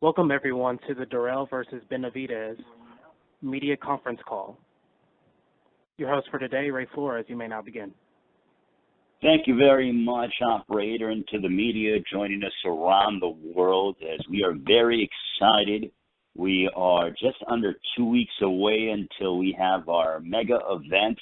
Welcome, everyone, to the DIRRELL versus BENAVIDEZ media conference call. Your host for today, Ray Flores, you may now begin. Thank you very much, operator, and to the media joining us around the world as we are very excited. We are just under 2 weeks away until we have our mega event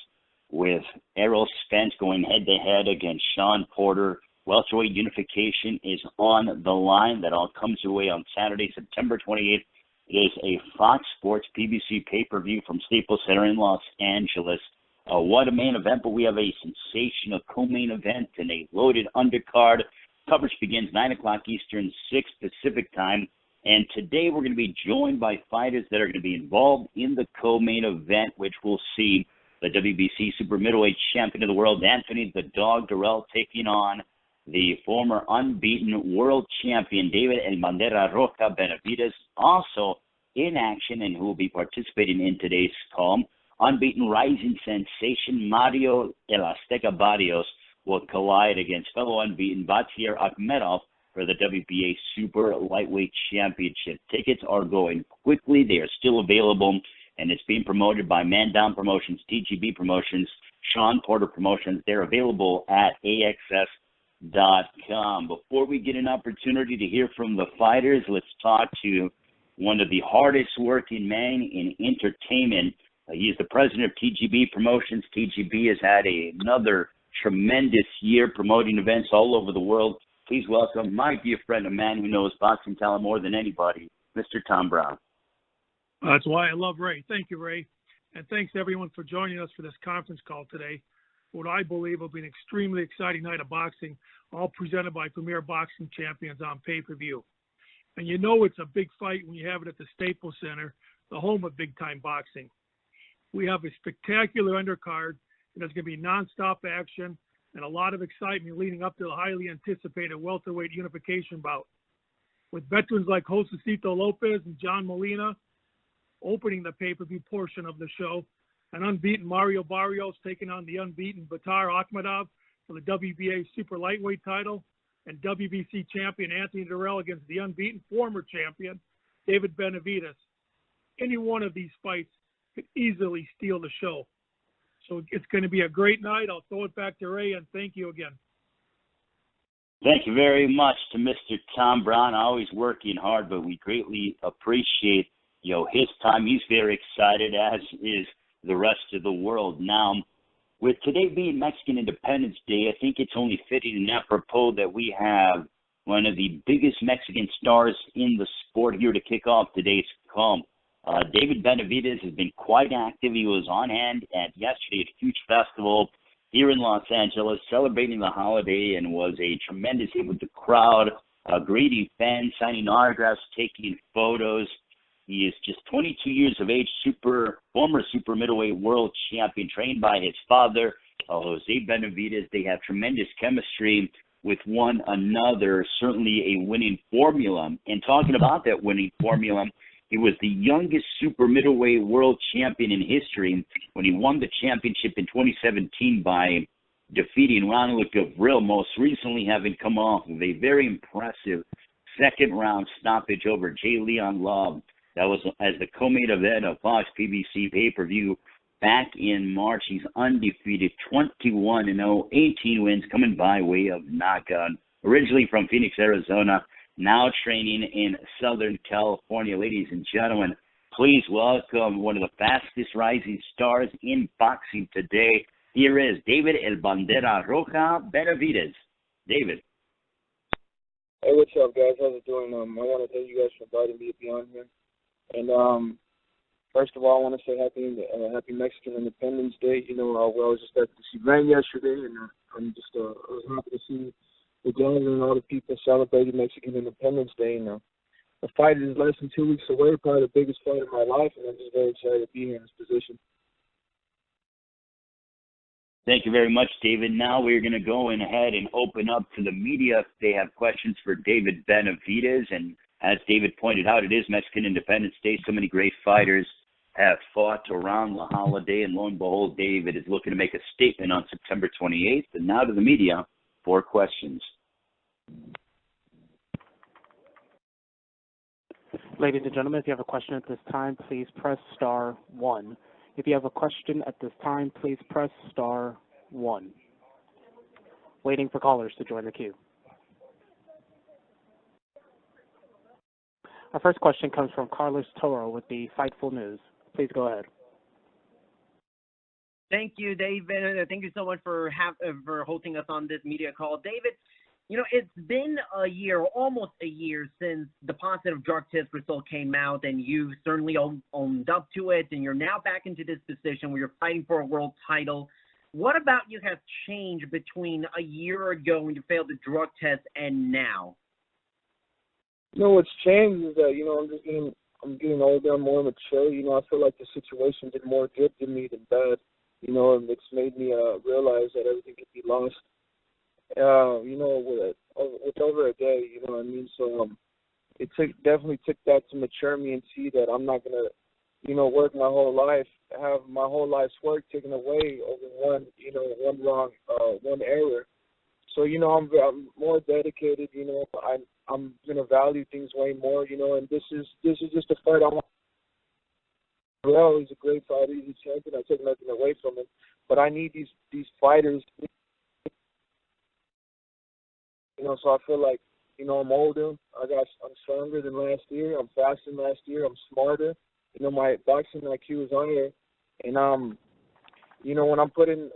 with Errol Spence going head-to-head against Sean Porter. Welterweight unification is on the line. That all comes your way on Saturday, September 28th. It is a Fox Sports PBC pay-per-view from Staples Center in Los Angeles. What a main event, but we have a sensational co-main event and a loaded undercard. Coverage begins 9 o'clock Eastern, 6 Pacific time. And today we're going to be joined by fighters that are going to be involved in the co-main event, which will see the WBC super middleweight champion of the world, Anthony the Dog DIRRELL, taking on the former unbeaten world champion, David El Bandera Roja Benavidez, also in action and who will be participating in today's call. Unbeaten rising sensation Mario El Azteca Barrios will collide against fellow unbeaten Batyr Akhmedov for the WBA Super Lightweight Championship. Tickets are going quickly. They are still available, and it's being promoted by Man Down Promotions, TGB Promotions, Sean Porter Promotions. They're available at AXS.com. Before we get an opportunity to hear from the fighters, let's talk to one of the hardest working men in entertainment. He is the president of TGB Promotions. TGB has had another tremendous year promoting events all over the world. Please welcome my dear friend, a man who knows boxing talent more than anybody, Mr. Tom Brown. That's why I love Ray. Thank you, Ray. And thanks to everyone for joining us for this conference call today. What I believe will be an extremely exciting night of boxing, all presented by Premier Boxing Champions on pay-per-view. And you know it's a big fight when you have it at the Staples Center, the home of big-time boxing. We have a spectacular undercard, and there's going to be nonstop action and a lot of excitement leading up to the highly anticipated welterweight unification bout. With veterans like Josecito Lopez and John Molina opening the pay-per-view portion of the show, and unbeaten Mario Barrios taking on the unbeaten Batyr Akhmedov for the WBA Super Lightweight title, and WBC champion Anthony DIRRELL against the unbeaten former champion David Benavidez. Any one of these fights could easily steal the show. So it's going to be a great night. I'll throw it back to Ray, and thank you again. Thank you very much to Mr. Tom Brown, always working hard, but we greatly appreciate his time. He's very excited, as is the rest of the world. Now, with today being Mexican Independence Day, I think it's only fitting and apropos that we have one of the biggest Mexican stars in the sport here to kick off today's call. David Benavidez has been quite active. He was on hand yesterday at a huge festival here in Los Angeles celebrating the holiday and was a tremendous hit with the crowd, greeting fans, signing autographs, taking photos. He is just 22 years of age, former super middleweight world champion, trained by his father, Jose Benavidez. They have tremendous chemistry with one another, certainly a winning formula. And talking about that winning formula, he was the youngest super middleweight world champion in history when he won the championship in 2017 by defeating Ronald DIRRELL, most recently having come off of a very impressive second-round stoppage over J. Leon Love. That was as the co-main event of Fox PBC pay-per-view back in March. He's undefeated, 21-0, 18 wins, coming by way of knockout. Originally from Phoenix, Arizona, now training in Southern California. Ladies and gentlemen, please welcome one of the fastest rising stars in boxing today. Here is David El Bandera Roja Benavidez. David. Hey, what's up, guys? How's it doing? I want to thank you guys for inviting me to be on here. And first of all, I want to say happy Mexican Independence Day. We always expected to see rain yesterday, and I was happy to see the gathering and all the people celebrating Mexican Independence Day. And the fight is less than 2 weeks away, probably the biggest fight of my life, and I'm just very excited to be here in this position. Thank you very much, David. Now we're going to go ahead and open up to the media if they have questions for David Benavidez. And as David pointed out, it is Mexican Independence Day. So many great fighters have fought around the holiday, and lo and behold, David is looking to make a statement on September 28th. And now to the media for questions. Ladies and gentlemen, if you have a question at this time, please press star 1. If you have a question at this time, please press star 1. Waiting for callers to join the queue. Our first question comes from Carlos Toro with the Fightful News. Please go ahead. Thank you, David. Thank you so much for hosting us on this media call. David, you know, it's been a year, almost a year, since the positive drug test result came out, and you certainly owned up to it, and you're now back into this position where you're fighting for a world title. What about you has changed between a year ago when you failed the drug test and now? You know, what's changed is that, you know, I'm getting older, I'm more mature. You know, I feel like the situation did more good to me than bad. You know, and it's made me realize that everything could be lost. You know, with over a day, you know what I mean? So it definitely took that to mature me and see that I'm not going to, you know, work my whole life, have my whole life's work taken away over one error. So, you know, I'm more dedicated, you know, I'm going to value things way more, you know, and this is just a fight I want. DIRRELL is a great fighter, he's a champion, I take nothing away from him, but I need these fighters. You know, so I feel like, you know, I'm older. I'm stronger than last year. I'm faster than last year. I'm smarter. You know, my boxing IQ is higher. And you know, when I'm put in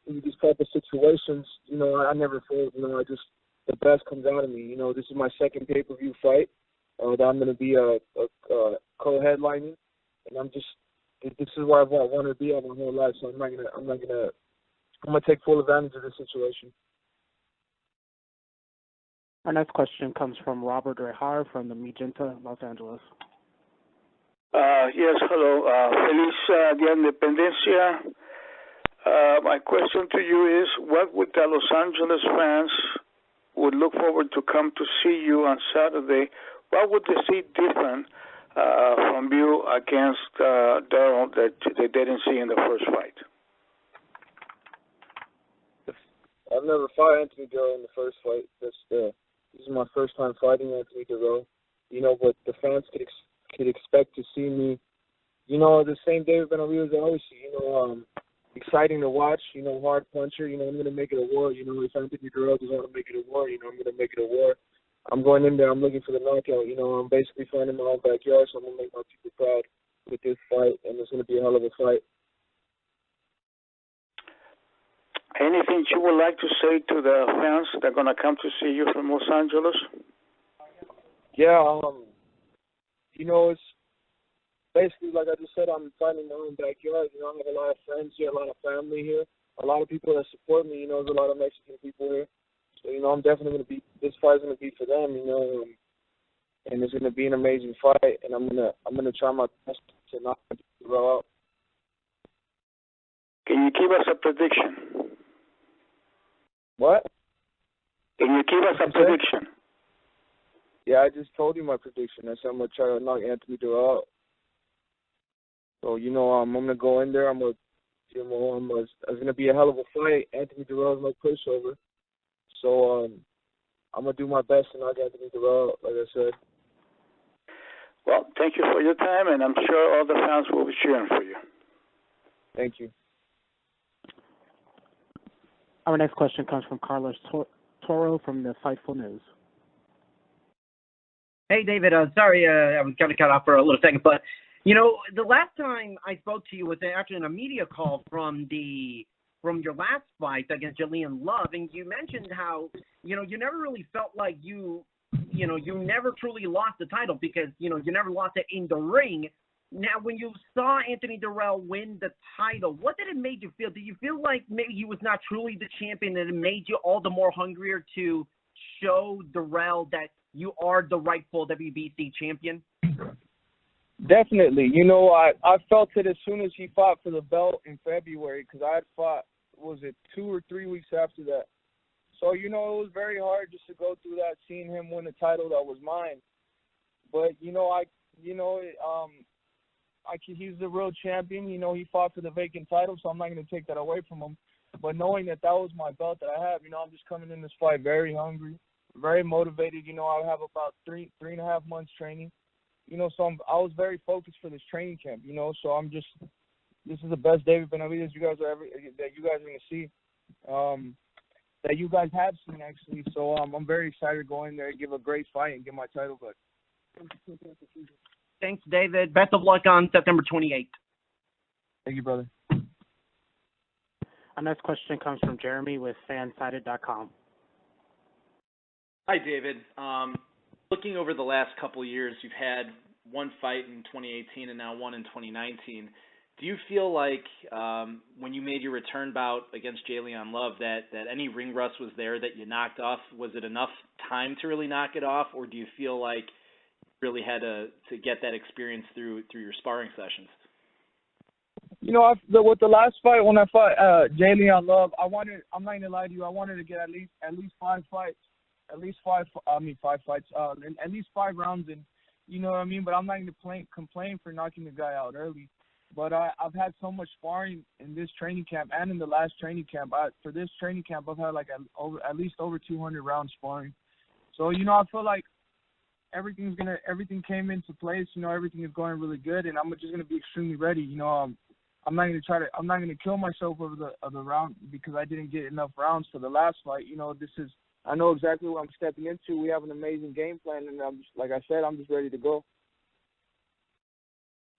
these type of situations, you know, I never fail. You know, the best comes out of me. You know, this is my second pay-per-view fight that I'm going to be co-headlining, and this is where I've wanted to be all my whole life. So I'm gonna take full advantage of this situation. Our next question comes from Robert Rejar from the Magenta, Los Angeles. Yes, hello. Feliz Día de Independencia. My question to you is, what would the Los Angeles fans would look forward to come to see you on Saturday? What would they see different from you against DIRRELL that they didn't see in the first fight? I've never fought Anthony DIRRELL in the first fight. This is my first time fighting Anthony DIRRELL. You know, but the fans could expect to see me, you know, the same David Benavidez I always see. You know, exciting to watch. You know, hard puncher. You know, I'm gonna make it a war. You know, if Anthony DIRRELL doesn't want to make it a war, you know, I'm gonna make it a war. I'm going in there. I'm looking for the knockout. You know, I'm basically fighting in my own backyard, so I'm gonna make my people proud with this fight, and it's gonna be a hell of a fight. Anything you would like to say to the fans that are going to come to see you from Los Angeles? Yeah, you know, it's basically, like I just said, I'm fighting in my own backyard. You know, I have a lot of friends here, a lot of family here, a lot of people that support me. You know, there's a lot of Mexican people here. So, you know, I'm definitely going to be, this fight's going to be for them, you know, and it's going to be an amazing fight, and I'm gonna try my best to knock DIRRELL out. Can you give us a prediction? What? Can you give us a prediction? Yeah, I just told you my prediction. I said I'm going to try to knock Anthony DIRRELL out. So, you know, I'm going to go in there. It's going to be a hell of a fight. Anthony DIRRELL is no pushover. So, I'm going to do my best to knock Anthony DIRRELL out, like I said. Well, thank you for your time, and I'm sure all the fans will be cheering for you. Thank you. Our next question comes from Carlos Toro from the Fightful News. Hey, David. Sorry, I was kind of cut off for a little second, but you know, the last time I spoke to you was actually in a media call from your last fight against Julian Love, and you mentioned how you never really felt like you never truly lost the title because you never lost it in the ring. Now, when you saw Anthony DIRRELL win the title, what did it make you feel? Did you feel like maybe he was not truly the champion and it made you all the more hungrier to show DIRRELL that you are the rightful WBC champion? Definitely. You know, I felt it as soon as he fought for the belt in February because I had fought, was it 2 or 3 weeks after that? So, you know, it was very hard just to go through that, seeing him win a title that was mine. But, he's the real champion. You know, he fought for the vacant title, so I'm not going to take that away from him. But knowing that was my belt that I have, you know, I'm just coming in this fight very hungry, very motivated. You know, I have about three and a half months training. so I was very focused for this training camp, so this is the best David Benavidez that you guys are going to see, that you guys have seen, actually. So I'm very excited to go in there and give a great fight and get my title back. Thanks, David. Best of luck on September 28th. Thank you, brother. Our next question comes from Jeremy with fansided.com. Hi, David. Looking over the last couple of years, you've had one fight in 2018 and now one in 2019. Do you feel like when you made your return bout against Jalen Love that any ring rust was there that you knocked off? Was it enough time to really knock it off, or do you feel like you really had to get that experience through your sparring sessions? With the last fight, when I fought Jalen Love, I'm not going to lie to you, I wanted to get at least 5 fights, at least 5 fights, and at least 5 rounds in, you know what I mean? But I'm not going to complain for knocking the guy out early. But I've had so much sparring in this training camp and in the last training camp. For this training camp, I've had at least over 200 rounds sparring. So, I feel like everything came into place. Everything is going really good, and I'm just going to be extremely ready. I'm not going to kill myself over the round because I didn't get enough rounds for the last fight. I know exactly what I'm stepping into. We have an amazing game plan, and like I said, I'm just ready to go.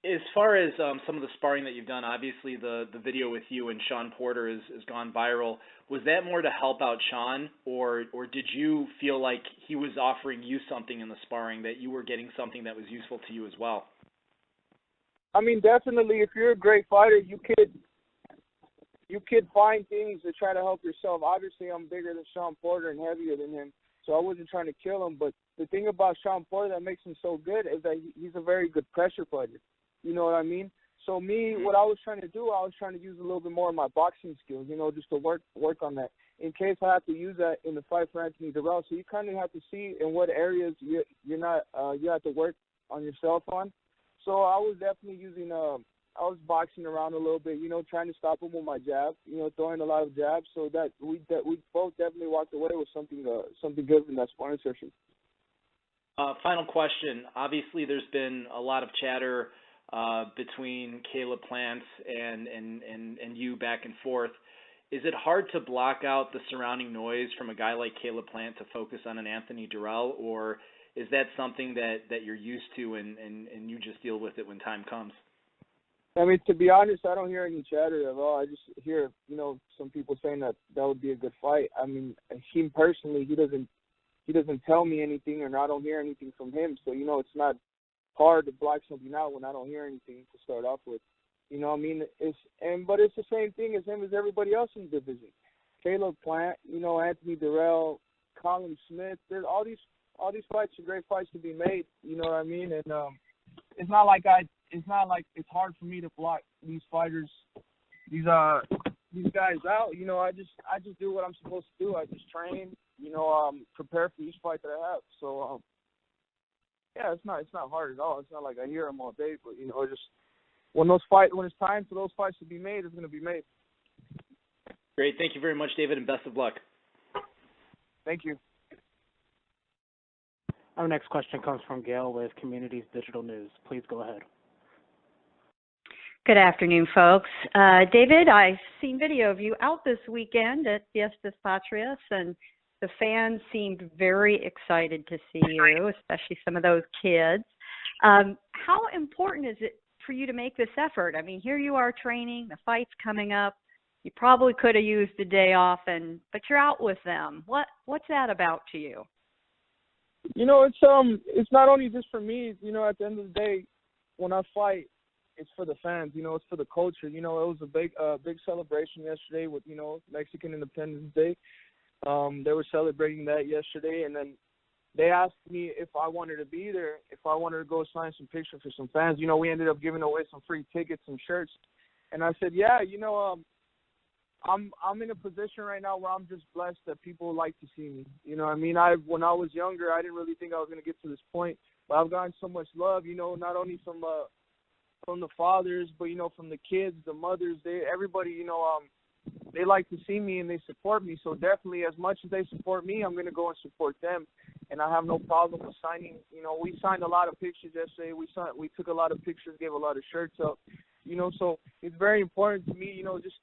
As far as some of the sparring that you've done, obviously the video with you and Sean Porter has gone viral. Was that more to help out Sean, or did you feel like he was offering you something in the sparring, that you were getting something that was useful to you as well? I mean, definitely, if you're a great fighter, you could find things to try to help yourself. Obviously, I'm bigger than Sean Porter and heavier than him, so I wasn't trying to kill him. But the thing about Sean Porter that makes him so good is that he's a very good pressure fighter. You know what I mean? So what I was trying to do, I was trying to use a little bit more of my boxing skills, just to work on that in case I have to use that in the fight for Anthony DIRRELL. So you kind of have to see in what areas you have to work on yourself on. So I was definitely I was boxing around a little bit, trying to stop him with my jab, throwing a lot of jabs, so that we both definitely walked away with something good in that sparring session. Final question. Obviously, there's been a lot of chatter between Caleb Plant and you back and forth. Is it hard to block out the surrounding noise from a guy like Caleb Plant to focus on an Anthony DIRRELL, or is that something that you're used to and you just deal with it when time comes? I mean, to be honest, I don't hear any chatter at all. I just hear, some people saying that would be a good fight. I mean, him personally, he doesn't tell me anything, and I don't hear anything from him. So, it's not hard to block something out when I don't hear anything to start off with. You know what I mean? But it's the same thing as him as everybody else in the division. Caleb Plant, Anthony DIRRELL, Colin Smith. There's all these fights are great fights to be made. You know what I mean? And it's not like it's hard for me to block these fighters, these guys out. I just do what I'm supposed to do. I just train. Prepare for each fight that I have. So yeah, it's not hard at all. It's not like I hear them all day, but just when it's time for those fights to be made, it's going to be made. Great. Thank you very much, David, and best of luck. Thank you. Our next question comes from Gail with Communities Digital News. Please go ahead. Good afternoon, folks. David, I've seen video of you out this weekend at Fiestas Patrias, and the fans seemed very excited to see you, especially some of those kids. How important is it for you to make this effort? I mean, here you are training, the fight's coming up. You probably could have used a day off, but you're out with them. What's that about to you? It's not only just for me. At the end of the day, when I fight, it's for the fans. It's for the culture. It was a big celebration yesterday with Mexican Independence Day. They were celebrating that yesterday, and then they asked me if I wanted to be there, if I wanted to go sign some pictures for some fans. We ended up giving away some free tickets and shirts, and I said, yeah, I'm in a position right now where I'm just blessed that people like to see me. I mean? When I was younger, I didn't really think I was going to get to this point, but I've gotten so much love, not only from the fathers, but, from the kids, the mothers, everybody, they like to see me and they support me. So definitely, as much as they support me, I'm going to go and support them. and I have no problem with signing. You know, we signed a lot of pictures yesterday. We took a lot of pictures, gave a lot of shirts up. You know, so it's very important to me, you know, just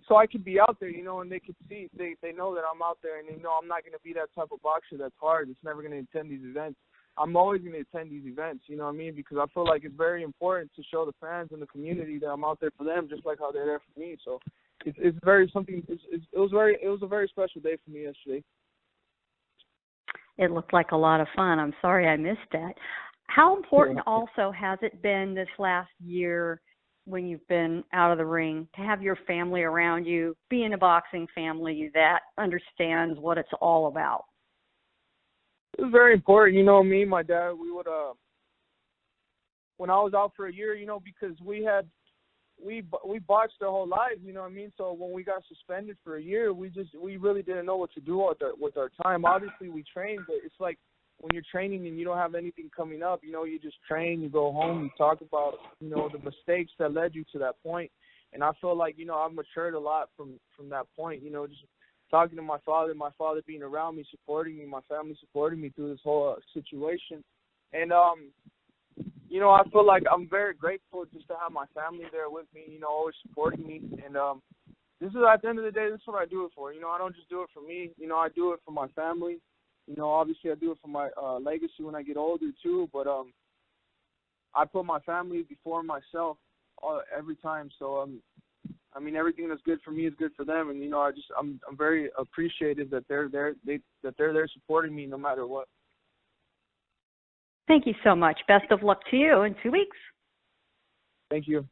so I could be out there, you know, and they could see, they know that I'm out there, and they know I'm not going to be that type of boxer that's hard. It's never going to attend these events. I'm always going to attend these events, you know what I mean? Because I feel like it's very important to show the fans and the community that I'm out there for them, just like how they're there for me. So it was a very special day for me yesterday. It looked like a lot of fun. I'm sorry I missed that. How important also has it been this last year when you've been out of the ring to have your family around you, be in a boxing family that understands what it's all about? It was very important. You know, me and my dad, we would, when I was out for a year, you know, because we boxed our whole lives, you know what I mean? So when we got suspended for a year, we really didn't know what to do with our time. Obviously, we trained, but it's like, when you're training and you don't have anything coming up, you know, you just train, you go home, you talk about, you know, the mistakes that led you to that point. And I feel like, you know, I've matured a lot from that point, you know, just talking to my father being around me, supporting me, my family supporting me through this whole situation. And, you know, I feel like I'm very grateful just to have my family there with me, you know, always supporting me. And this is, at the end of the day, this is what I do it for. You know, I don't just do it for me. You know, I do it for my family. You know, obviously I do it for my legacy when I get older too, but I put my family before myself every time. So I mean, everything that's good for me is good for them, and you know, I'm very appreciative that they're there supporting me no matter what. Thank you so much. Best of luck to you in 2 weeks. Thank you.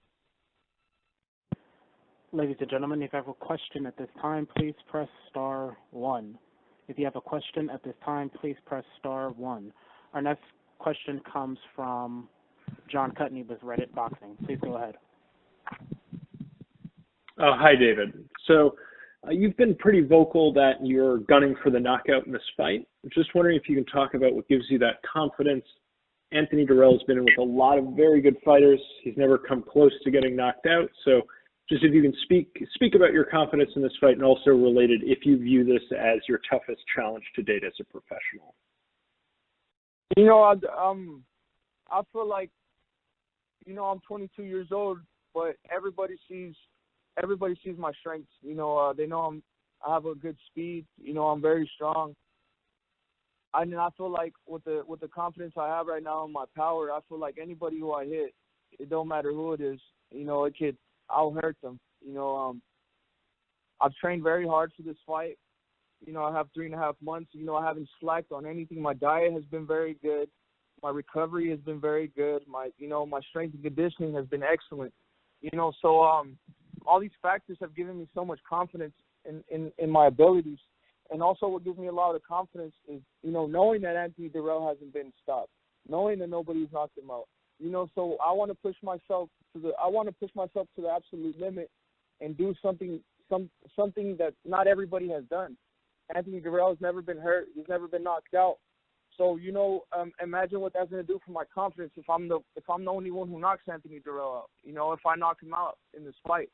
Ladies and gentlemen, if you have a question at this time, please press star 1. If you have a question at this time, please press star 1. Our next question comes from John Cutney with Reddit Boxing. Please go ahead. Hi, David. So you've been pretty vocal that you're gunning for the knockout in this fight. I'm just wondering if you can talk about what gives you that confidence. Anthony DIRRELL has been in with a lot of very good fighters. He's never come close to getting knocked out. So just if you can speak about your confidence in this fight, and also related, if you view this as your toughest challenge to date as a professional. You know, I feel like, you know, I'm 22 years old, but everybody sees my strengths. You know, they know I have a good speed. You know, I'm very strong. I feel like with the confidence I have right now in my power, I feel like anybody who I hit, it don't matter who it is. You know, I'll hurt them. You know, I've trained very hard for this fight. You know, I have 3.5 months. You know, I haven't slacked on anything. My diet has been very good. My recovery has been very good. My strength and conditioning has been excellent. You know, so all these factors have given me so much confidence in my abilities. And also what gives me a lot of confidence is, you know, knowing that Anthony DIRRELL hasn't been stopped, knowing that nobody's knocked him out. You know, so I want to push myself to the absolute limit and do something that not everybody has done. Anthony DIRRELL has never been hurt. He's never been knocked out. So, you know, imagine what that's going to do for my confidence if I'm the only one who knocks Anthony DIRRELL out. You know, if I knock him out in this fight,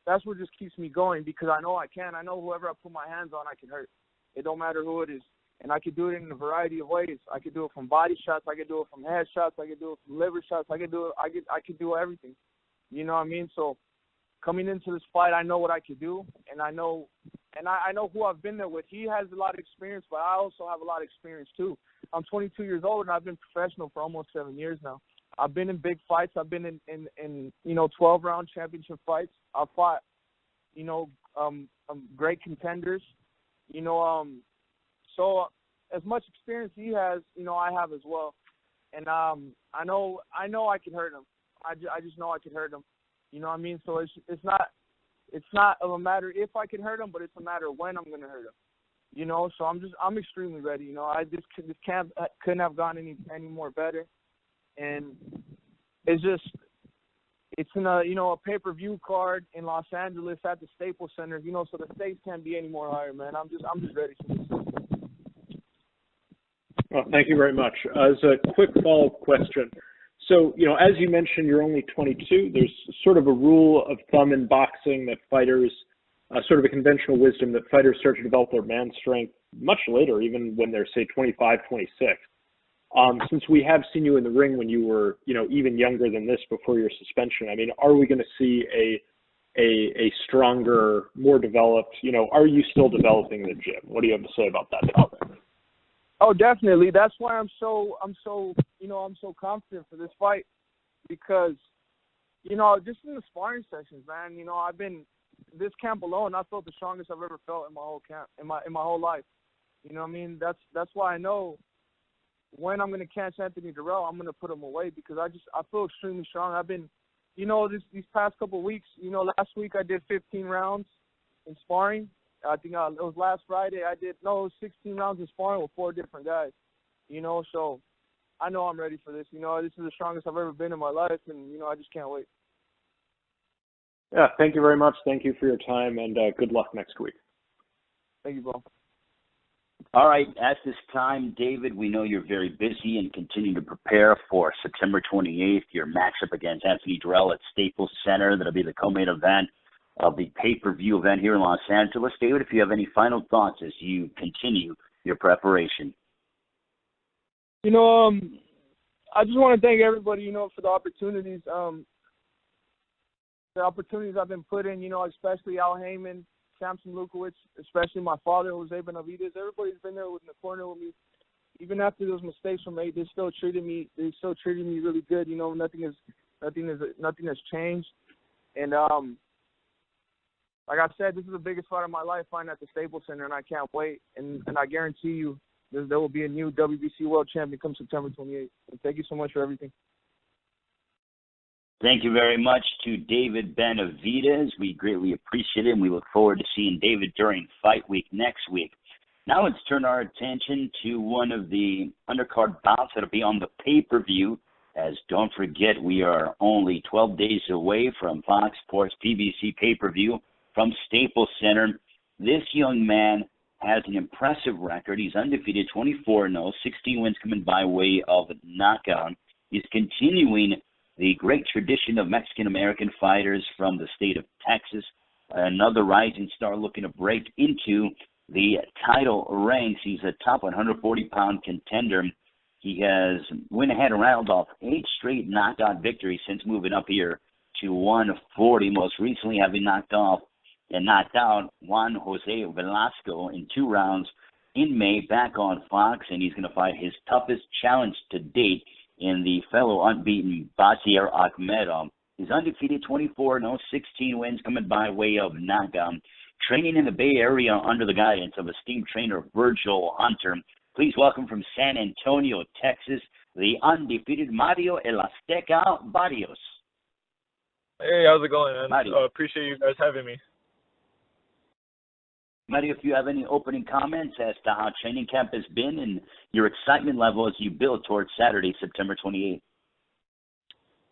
that's what just keeps me going, because I know I can. I know whoever I put my hands on, I can hurt. It don't matter who it is. And I could do it in a variety of ways. I could do it from body shots. I could do it from head shots. I could do it from liver shots. I could do everything. You know what I mean? So coming into this fight, I know what I could do, and I know who I've been there with. He has a lot of experience, but I also have a lot of experience too. I'm 22 years old, and I've been professional for almost 7 years now. I've been in big fights. I've been in 12-round championship fights. I've fought, you know, great contenders. You know, so as much experience he has, you know, I have as well. And I know I can hurt him. I just know I can hurt him. You know what I mean? So it's not a matter if I can hurt him, but it's a matter of when I'm going to hurt him. You know, so I'm extremely ready. You know, this camp couldn't have gone any more better. And it's in a pay-per-view card in Los Angeles at the Staples Center. You know, so the stakes can't be any more higher, man. I'm just ready for this. Well, thank you very much. As a quick follow-up question, so, you know, as you mentioned, you're only 22. There's sort of a rule of thumb in boxing that fighters, sort of a conventional wisdom that fighters start to develop their man strength much later, even when they're, say, 25, 26. Since we have seen you in the ring when you were, even younger than this before your suspension, I mean, are we going to see a stronger, more developed, are you still developing the gym? What do you have to say about that topic? Oh, definitely. That's why I'm so confident for this fight, because, just in the sparring sessions, man, I've been, this camp alone, I felt the strongest I've ever felt in my whole camp, in my whole life. You know what I mean? That's why I know when I'm going to catch Anthony DIRRELL, I'm going to put him away, because I feel extremely strong. I've been, these past couple of weeks, last week I did 15 rounds in sparring. I think it was last Friday I did 16 rounds in sparring with 4 different guys. So I know I'm ready for this. This is the strongest I've ever been in my life, and I just can't wait. Yeah, thank you very much. Thank you for your time, and good luck next week. Thank you, bro. All right, at this time, David, we know you're very busy and continue to prepare for September 28th, your matchup against Anthony DIRRELL at Staples Center. That'll be the co-main event of the pay-per-view event here in Los Angeles. David, if you have any final thoughts as you continue your preparation. I just want to thank everybody, for the opportunities. The opportunities I've been put in, especially Al Heyman, Samson Lukowicz, especially my father, Jose BENAVIDEZ. Everybody's been there in the corner with me. Even after those mistakes were made, they still treated me really good. Nothing has changed. And like I said, this is the biggest fight of my life, fighting at the Staples Center, and I can't wait. And I guarantee you, there will be a new WBC World Champion come September 28th. And thank you so much for everything. Thank you very much to David BENAVIDEZ. We greatly appreciate it, and we look forward to seeing David during fight week next week. Now let's turn our attention to one of the undercard bouts that will be on the pay-per-view, as don't forget we are only 12 days away from Fox Sports PBC pay-per-view from Staples Center. This young man has an impressive record. He's undefeated, 24-0, 16 wins coming by way of knockout. He's continuing the great tradition of Mexican-American fighters from the state of Texas. Another rising star looking to break into the title ranks. He's a top 140-pound contender. He has went ahead and rattled off 8 straight knockout victories since moving up here to 140, most recently having knocked out Juan Jose Velasco in 2 rounds in May back on Fox, and he's going to fight his toughest challenge to date in the fellow unbeaten Basir Akhmedov. He's undefeated, 24-0, 16 wins coming by way of knockout. Training in the Bay Area under the guidance of esteemed trainer Virgil Hunter. Please welcome from San Antonio, Texas, the undefeated Mario El Azteca Barrios. Hey, how's it going, man? Mario. Appreciate you guys having me. Mario, if you have any opening comments as to how training camp has been and your excitement level as you build towards Saturday, September 28th.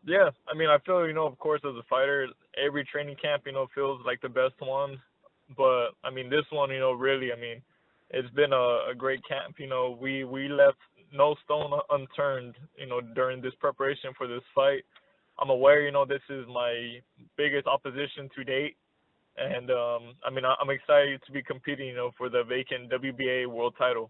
Yeah, I mean, I feel, of course, as a fighter, every training camp, feels like the best one. But, I mean, this one, really, it's been a great camp. We left no stone unturned, during this preparation for this fight. I'm aware, this is my biggest opposition to date. And, I'm excited to be competing, for the vacant WBA world title.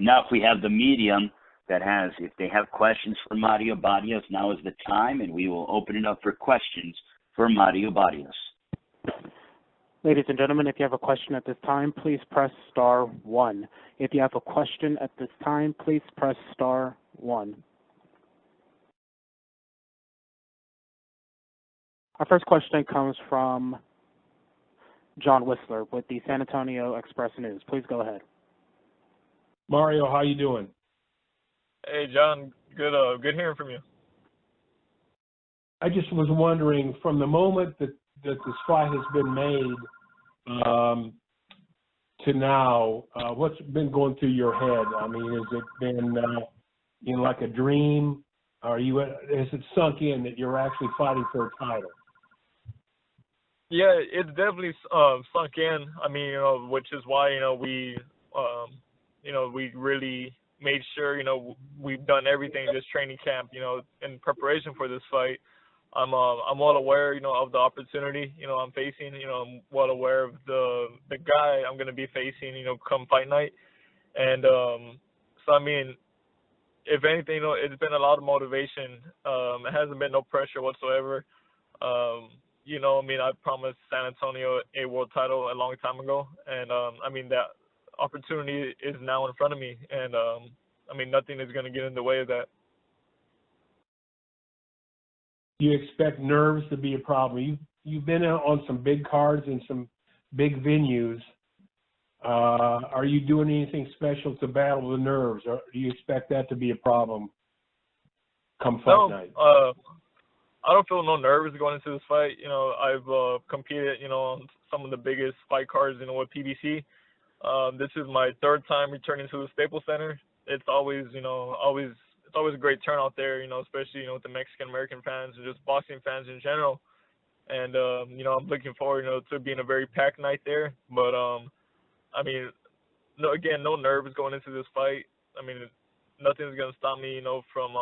Now, if we have the medium if they have questions for Mario Barrios, now is the time, and we will open it up for questions for Mario Barrios. Ladies and gentlemen, if you have a question at this time, please press star 1. If you have a question at this time, please press star 1. Our first question comes from John Whistler with the San Antonio Express News. Please go ahead. Mario, how you doing? Hey, John. Good hearing from you. I just was wondering, from the moment that this fight has been made to now, what's been going through your head? I mean, has it been like a dream? Has it sunk in that you're actually fighting for a title? Yeah, it's definitely sunk in. Which is why we really made sure we've done everything this training camp in preparation for this fight. I'm well aware, of the opportunity, I'm facing. I'm well aware of the guy I'm going to be facing, come fight night. And so I mean, if anything, it's been a lot of motivation. It hasn't been no pressure whatsoever. I promised San Antonio a world title a long time ago, and that opportunity is now in front of me, and nothing is going to get in the way of that. Do you expect nerves to be a problem? You've been on some big cards and some big venues. Are you doing anything special to battle the nerves, or do you expect that to be a problem come fight night? I don't feel no nerves going into this fight. I've competed, on some of the biggest fight cards, with PBC. This is my third time returning to the Staples Center. It's always, it's always a great turnout there, especially, with the Mexican American fans and just boxing fans in general. And, I'm looking forward, to being a very packed night there. But, no nerves going into this fight. Nothing's going to stop me, from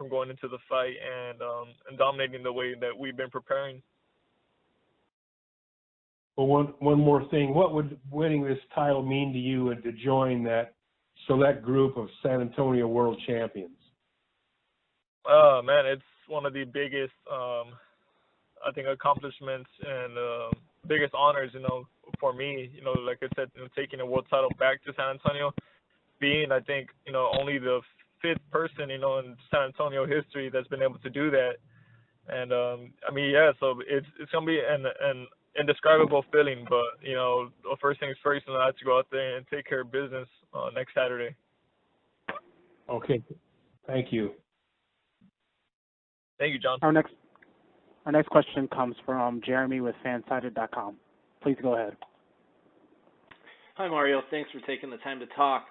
going into the fight and dominating the way that we've been preparing. Well, one more thing. What would winning this title mean to you and to join that select group of San Antonio world champions? Man, it's one of the biggest, I think, accomplishments and biggest honors, for me. Like I said, taking a world title back to San Antonio, being, I think, only the fifth person, in San Antonio history that's been able to do that. And, so it's going to be an indescribable feeling. But, first things first, I have to go out there and take care of business next Saturday. Okay. Thank you. Thank you, John. Our next question comes from Jeremy with Fansided.com. Please go ahead. Hi, Mario. Thanks for taking the time to talk.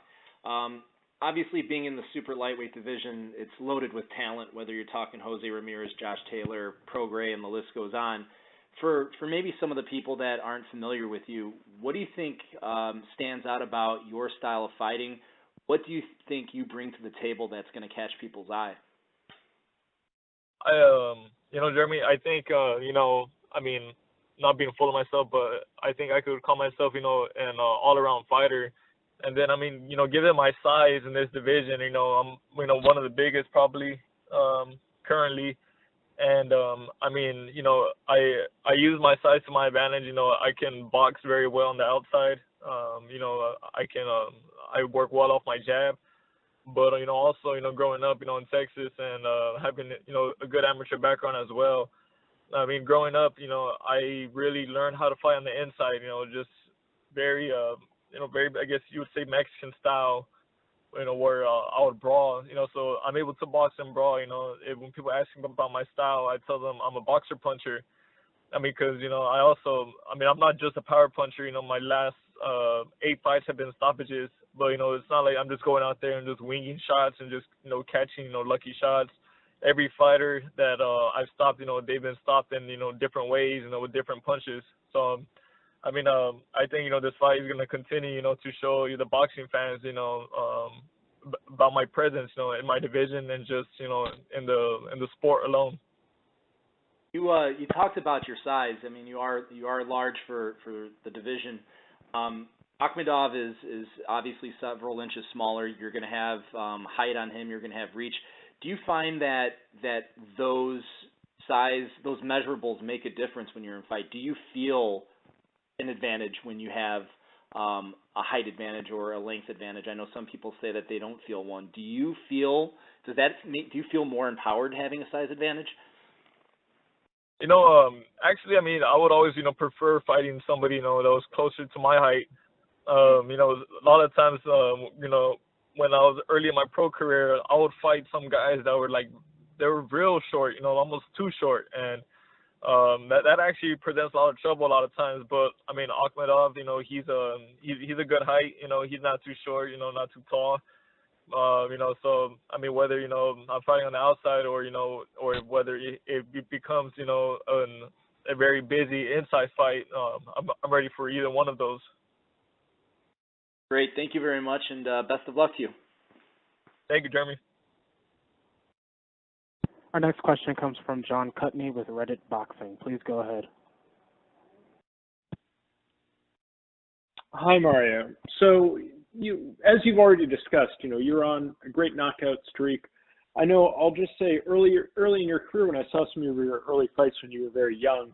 Obviously, being in the super lightweight division, it's loaded with talent, whether you're talking Jose Ramirez, Josh Taylor, Prograis, and the list goes on. For maybe some of the people that aren't familiar with you, what do you think stands out about your style of fighting? What do you think you bring to the table that's going to catch people's eye? Jeremy, I think, not being full of myself, but I think I could call myself, an all-around fighter. And then, given my size in this division, I'm, one of the biggest probably currently. And, I use my size to my advantage. I can box very well on the outside. I work well off my jab. But, also, growing up, in Texas and having, a good amateur background as well. Growing up, I really learned how to fight on the inside, just very, very, I guess you would say Mexican style, where I would brawl, so I'm able to box and brawl, when people ask me about my style, I tell them I'm a boxer puncher. Because, I'm not just a power puncher, my last 8 fights have been stoppages, but, it's not like I'm just going out there and just winging shots and just, catching, lucky shots. Every fighter that I've stopped, they've been stopped in, different ways, with different punches. So, I think, this fight is going to continue, to show the boxing fans, about my presence, in my division and just, in the sport alone. You talked about your size. You are large for the division. Akhmedov is obviously several inches smaller. You're going to have height on him. You're going to have reach. Do you find that those measurables make a difference when you're in fight? Do you feel an advantage when you have a height advantage or a length advantage? I know some people say that they don't feel one. Do you feel more empowered having a size advantage? Actually, I would always, prefer fighting somebody, that was closer to my height. A lot of times, when I was early in my pro career, I would fight some guys that were they were real short, almost too short. And that actually presents a lot of trouble a lot of times. But, Akhmedov, he's a good height, he's not too short, not too tall. So, whether, I'm fighting on the outside or, or whether it becomes, a very busy inside fight, I'm ready for either one of those. Great. Thank you very much, and best of luck to you. Thank you, Jeremy. Our next question comes from John Cutney with Reddit Boxing. Please go ahead. Hi, Mario. So, as you've already discussed, you're on a great knockout streak. I know, I'll just say, early in your career, when I saw some of your early fights when you were very young,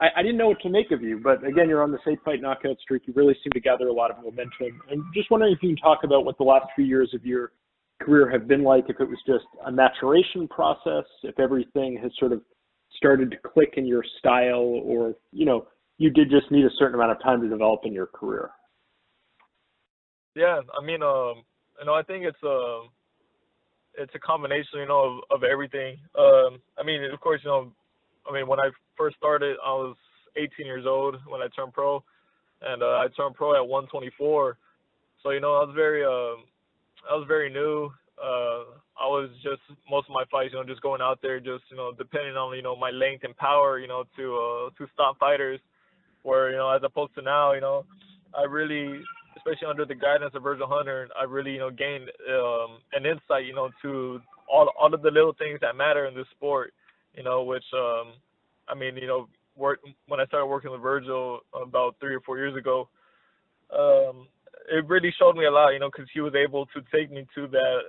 I didn't know what to make of you. But again, you're on this 8-fight knockout streak. You really seem to gather a lot of momentum. And just wondering if you can talk about what the last few years of your career have been like, if it was just a maturation process, if everything has sort of started to click in your style, or, you did just need a certain amount of time to develop in your career. Yeah, I mean, I think it's a combination, of everything. I mean, of course, when I first started, I was 18 years old when I turned pro, and I turned pro at 124. So, I was very new. I was just, most of my fights, just going out there, just, depending on, my length and power, to stop fighters. Where, as opposed to now, I really, especially under the guidance of Virgil Hunter, I really, gained an insight, to all of the little things that matter in this sport, which, I mean, when I started working with Virgil about 3 or 4 years ago, it really showed me a lot, because he was able to take me to that,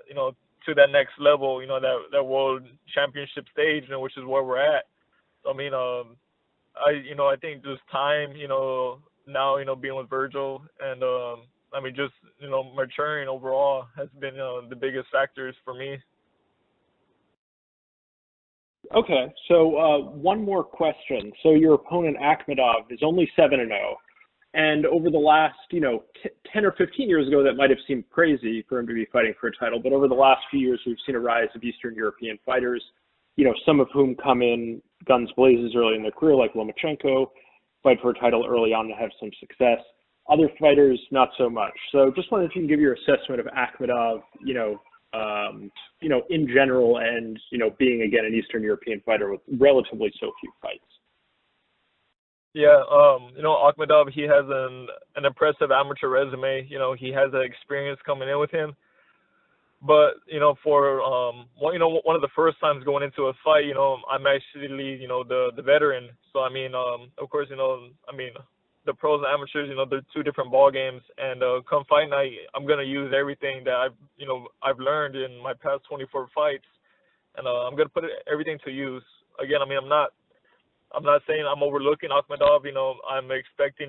to that next level, that world championship stage, which is where we're at. So, I mean, I think just time, now, being with Virgil and, I mean, just, maturing overall has been the biggest factors for me. Okay, so one more question. So your opponent, Akhmedov, is only 7-0. And over the last, 10 or 15 years ago, that might have seemed crazy for him to be fighting for a title. But over the last few years, we've seen a rise of Eastern European fighters, some of whom come in guns blazes early in their career, like Lomachenko, fight for a title early on and have some success. Other fighters, not so much. So just wondering if you can give your assessment of Akhmedov, in general, and, being, again, an Eastern European fighter with relatively so few fights. Yeah, Akhmedov, he has an impressive amateur resume. He has that experience coming in with him. But, for, one of the first times going into a fight, I'm actually, the veteran. So, I mean, of course, the pros and amateurs, they're two different ball games. And come fight night, I'm going to use everything that I've learned in my past 24 fights. And I'm going to put everything to use. Again, I mean, I'm not saying I'm overlooking Akhmedov. I'm expecting,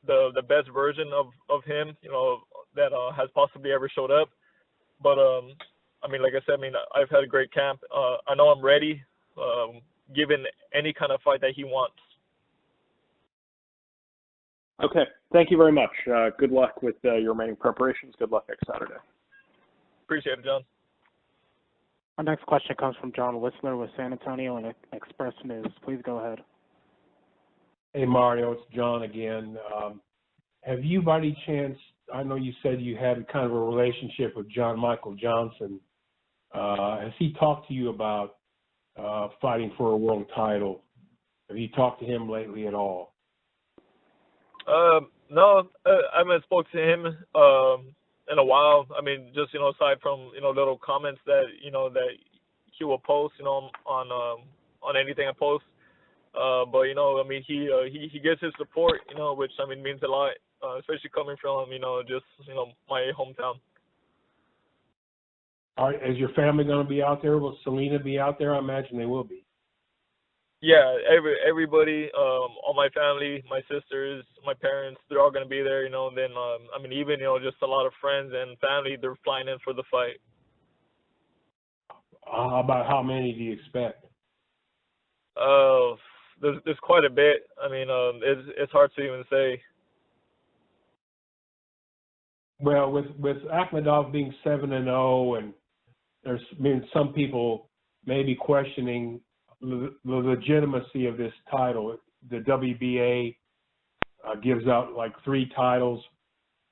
the best version of him, that has possibly ever showed up. But, I mean, like I said, I've had a great camp. I know I'm ready, given any kind of fight that he wants. Okay. Thank you very much. Good luck with your remaining preparations. Good luck next Saturday. Appreciate it, John. Our next question comes from John Whistler with San Antonio and Express News. Please go ahead. Hey, Mario, it's John again. Have you, by any chance, I know you said you had kind of a relationship with John Michael Johnson. Has he talked to you about fighting for a world title? Have you talked to him lately at all? No, I haven't spoke to him in a while. I mean, just, aside from, little comments that, that he will post, on anything I post. But, he gets his support, which, means a lot, especially coming from, just, my hometown. All right, is your family going to be out there? Will Selena be out there? I imagine they will be. Yeah, everybody, all my family, my sisters, my parents, they're all going to be there, and then, even, just a lot of friends and family, they're flying in for the fight. About how many do you expect? There's quite a bit. It's hard to even say. Well, with Akhmedov being 7-0, and there's been some people maybe questioning the legitimacy of this title. The WBA gives out like 3 titles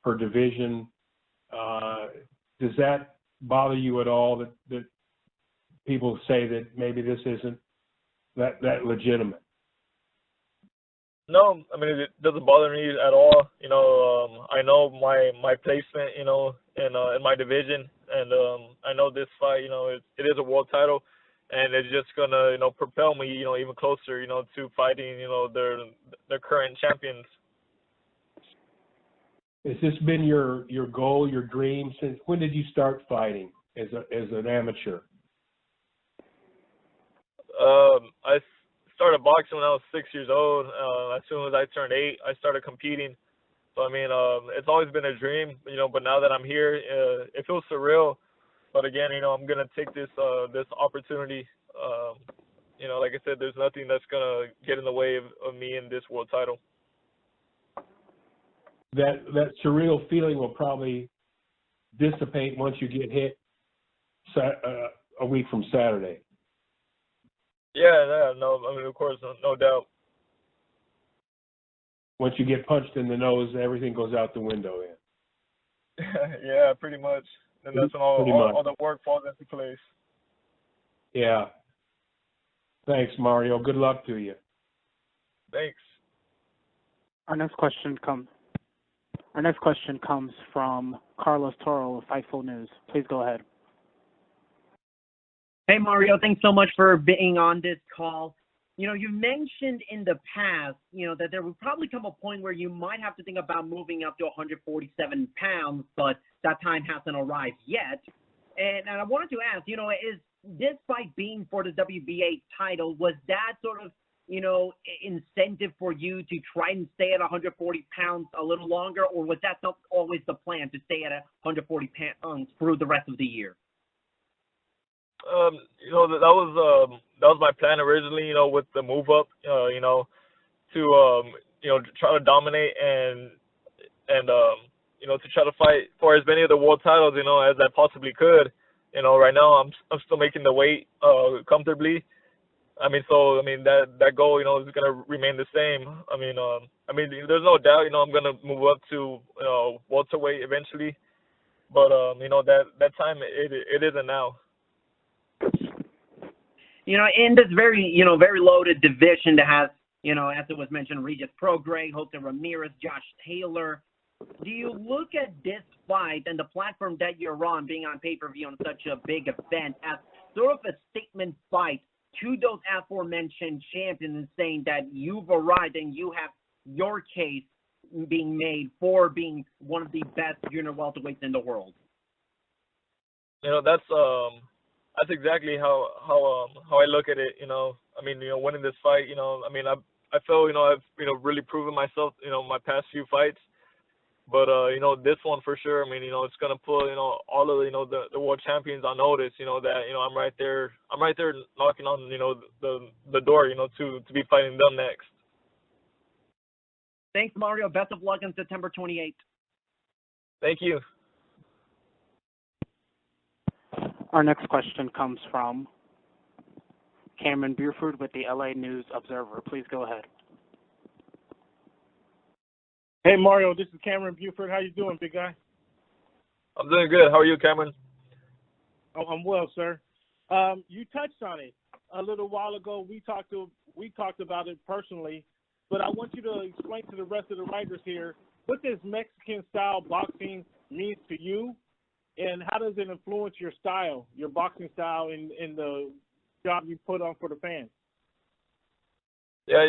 per division. Does that bother you at all that people say that maybe this isn't that legitimate? No, it doesn't bother me at all. I know my placement, in my division, and I know this fight, it is a world title. and it's just gonna propel me even closer to fighting their current champions. Has this been your goal, your dream? Since when did you start fighting as an amateur? I started boxing when I was 6 years old. As soon as I turned 8, I started competing. So I mean, it's always been a dream, but now that I'm here, it feels surreal. But again, I'm gonna take this opportunity. Like I said, there's nothing that's gonna get in the way of me in this world title. That surreal feeling will probably dissipate once you get hit a week from Saturday. Yeah, no, I mean, of course, no doubt. Once you get punched in the nose, everything goes out the window. Yeah, pretty much. And that's when all the work falls into place. Yeah. Thanks, Mario. Good luck to you. Thanks. Our next question comes from Carlos Toro of Fightful News. Please go ahead. Hey, Mario, thanks so much for being on this call. You mentioned in the past, that there would probably come a point where you might have to think about moving up to 147 pounds, but that time hasn't arrived yet. And I wanted to ask, is this fight being for the WBA title, was that sort of, incentive for you to try and stay at 140 pounds a little longer, or was that not always the plan to stay at 140 pounds through the rest of the year? That was my plan originally, with the move up, to try to dominate and to try to fight for as many of the world titles, as I possibly could. Right now I'm still making the weight comfortably. That goal, is gonna remain the same. There's no doubt, I'm gonna move up to welterweight eventually, but that time it isn't now. In this very loaded division that has, as it was mentioned, Regis Prograis, Jose Ramirez, Josh Taylor, do you look at this fight and the platform that you're on, being on pay-per-view on such a big event, as sort of a statement fight to those aforementioned champions and saying that you've arrived and you have your case being made for being one of the best junior welterweights in the world? That's exactly how I look at it. Winning this fight. I feel I've really proven myself. My past few fights, but this one for sure. It's gonna put all of the world champions on notice. That I'm right there. I'm right there knocking on the door. To be fighting them next. Thanks, Mario. Best of luck on September 28th. Thank you. Our next question comes from Cameron Buford with the LA News Observer. Please go ahead. Hey, Mario, this is Cameron Buford. How you doing, big guy? I'm doing good. How are you, Cameron? Oh, I'm well, sir. You touched on it a little while ago. We talked about it personally, but I want you to explain to the rest of the writers here what this Mexican-style boxing means to you, and how does it influence your style, your boxing style, in the job you put on for the fans? Yeah,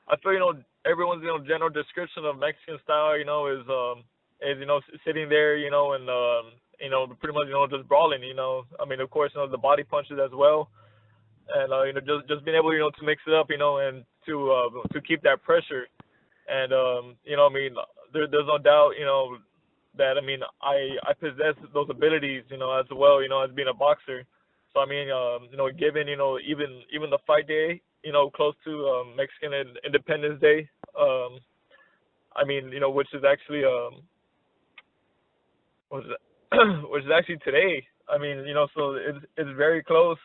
I feel, everyone's, general description of Mexican style, is sitting there, and, pretty much, just brawling, of course, the body punches as well. And, just being able, to mix it up, and to keep that pressure. And, there's no doubt, that I possess those abilities, as well, as being a boxer. So given even the fight day, close to Mexican Independence Day, which is actually which is actually today. So it's very close,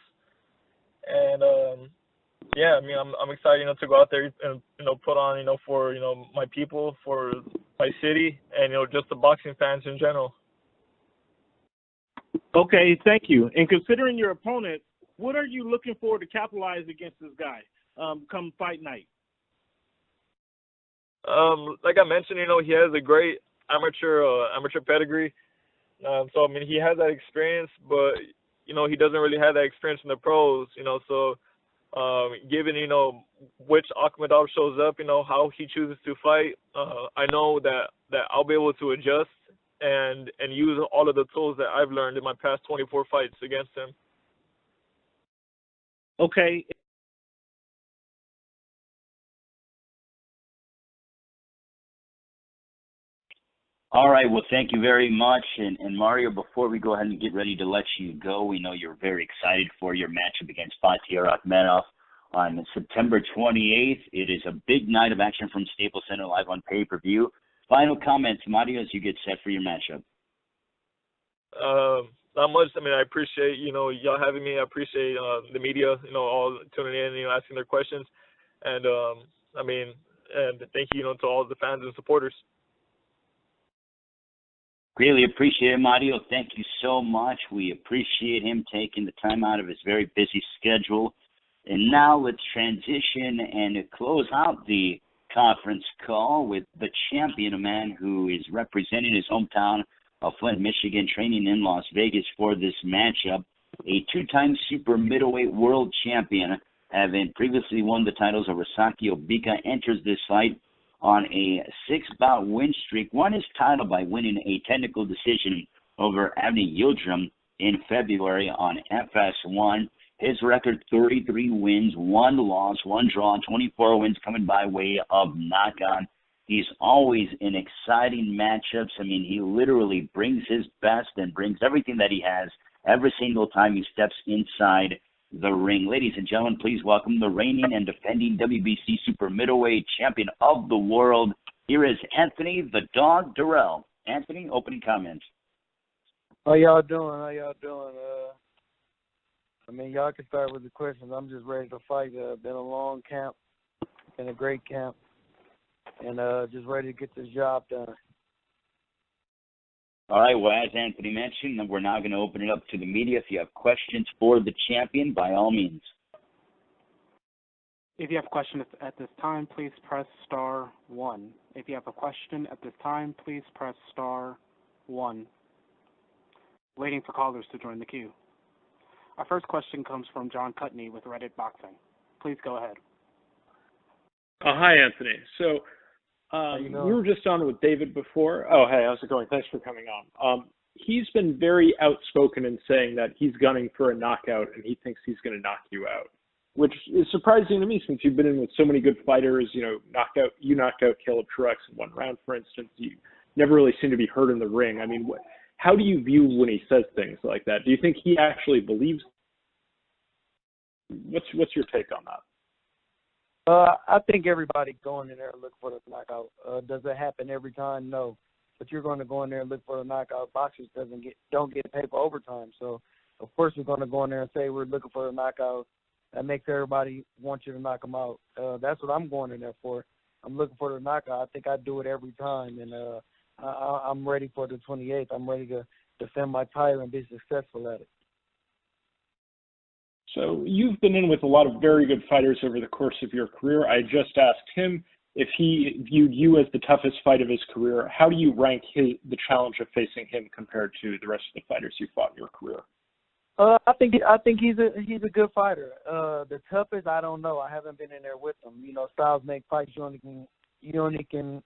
and I'm excited, to go out there and put on, for my people, for my city, and just the boxing fans in general. Okay, thank you. And considering your opponent, what are you looking for to capitalize against this guy come fight night? Like I mentioned, he has a great amateur pedigree. So he has that experience, but he doesn't really have that experience in the pros, so given, which Akhmedov shows up, how he chooses to fight, I know that I'll be able to adjust and use all of the tools that I've learned in my past 24 fights against him. Okay. All right. Well, thank you very much. And Mario, before we go ahead and get ready to let you go, we know you're very excited for your matchup against Fatih Akhmedov on September 28th. It is a big night of action from Staples Center live on pay-per-view. Final comments, Mario, as you get set for your matchup. Not much. I mean, I appreciate, y'all having me. I appreciate the media, all tuning in, asking their questions. And, and thank you, to all the fans and supporters. Greatly appreciate it, Mario. Thank you so much. We appreciate him taking the time out of his very busy schedule. And now let's transition and close out the conference call with the champion, a man who is representing his hometown of Flint, Michigan, training in Las Vegas for this matchup. A two-time super middleweight world champion, having previously won the titles of Rasaki Obika, enters this fight on a 6-bout win streak. Won his title by winning a technical decision over Avni Yildirim in February on FS1. His record, 33 wins, 1 loss, 1 draw, 24 wins coming by way of knockout. He's always in exciting matchups. I mean, he literally brings his best and brings everything that he has every single time he steps inside the ring. Ladies and gentlemen, please welcome the reigning and defending WBC super middleweight champion of the world. Here is Anthony the Dog DIRRELL. Anthony, opening comments. How y'all doing? Y'all can start with the questions. I'm just ready to fight. Been a long camp, been a great camp, and just ready to get this job done. All right, well, as Anthony mentioned, we're now going to open it up to the media. If you have questions for the champion, by all means. If you have a question at this time, please press star 1. If you have a question at this time, please press star 1. Waiting for callers to join the queue. Our first question comes from John Cutney with Reddit Boxing. Please go ahead. Hi, Anthony. So we were just on with David before. Oh, hey, how's it going? Thanks for coming on. He's been very outspoken in saying that he's gunning for a knockout and he thinks he's going to knock you out, which is surprising to me since you've been in with so many good fighters. You knocked out Caleb Truex in 1 round, for instance. You never really seem to be hurt in the ring. I mean, how do you view when he says things like that? Do you think he actually believes? What's your take on that? I think everybody's going in there and look for the knockout. Does it happen every time? No. But you're going to go in there and look for the knockout. Boxers don't get paid for overtime. So, of course, we're going to go in there and say we're looking for the knockout. That makes everybody want you to knock them out. That's what I'm going in there for. I'm looking for the knockout. I think I do it every time. And I'm ready for the 28th. I'm ready to defend my title and be successful at it. So you've been in with a lot of very good fighters over the course of your career. I just asked him if he viewed you as the toughest fight of his career. How do you rank the challenge of facing him compared to the rest of the fighters you fought in your career? I think he's a good fighter. The toughest, I don't know. I haven't been in there with him. Styles make fights. You only can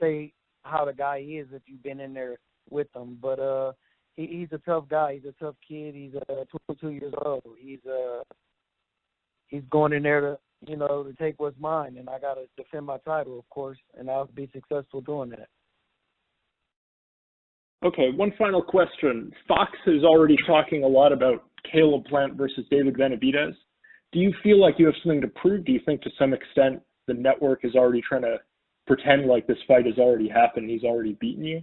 say how the guy is if you've been in there with him. But he's a tough guy. He's a tough kid. He's 22 years old. He's going in there to take what's mine, and I got to defend my title, of course, and I'll be successful doing that. Okay, one final question. Fox is already talking a lot about Caleb Plant versus David Benavidez. Do you feel like you have something to prove? Do you think to some extent the network is already trying to pretend like this fight has already happened, he's already beaten you?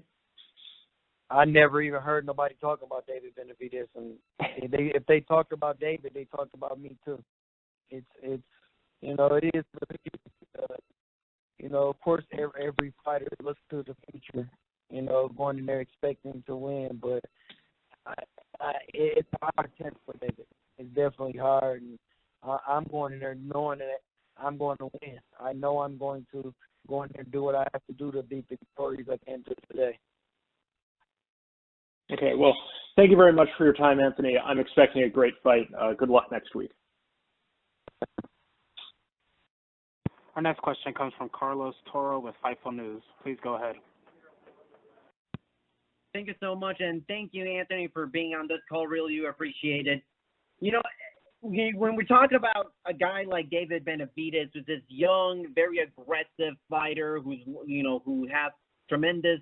I never even heard nobody talk about David Benavidez, and if they talked about David, they talked about me too. It is. Of course, every fighter looks to the future. Going in there expecting to win, but it's a hard test for David. It's definitely hard, and I'm going in there knowing that I'm going to win. I know I'm going to go in there and do what I have to do to be victorious at the end of today. Okay, well, Thank you very much for your time, Anthony. I'm expecting a great fight. Good luck next week. Our next question comes from Carlos Toro with Fightful News. Please go ahead. Thank you so much, and thank you, Anthony, for being on this call. Really appreciate it. You know, when we're talking about a guy like David Benavidez, who's this young, very aggressive fighter who has tremendous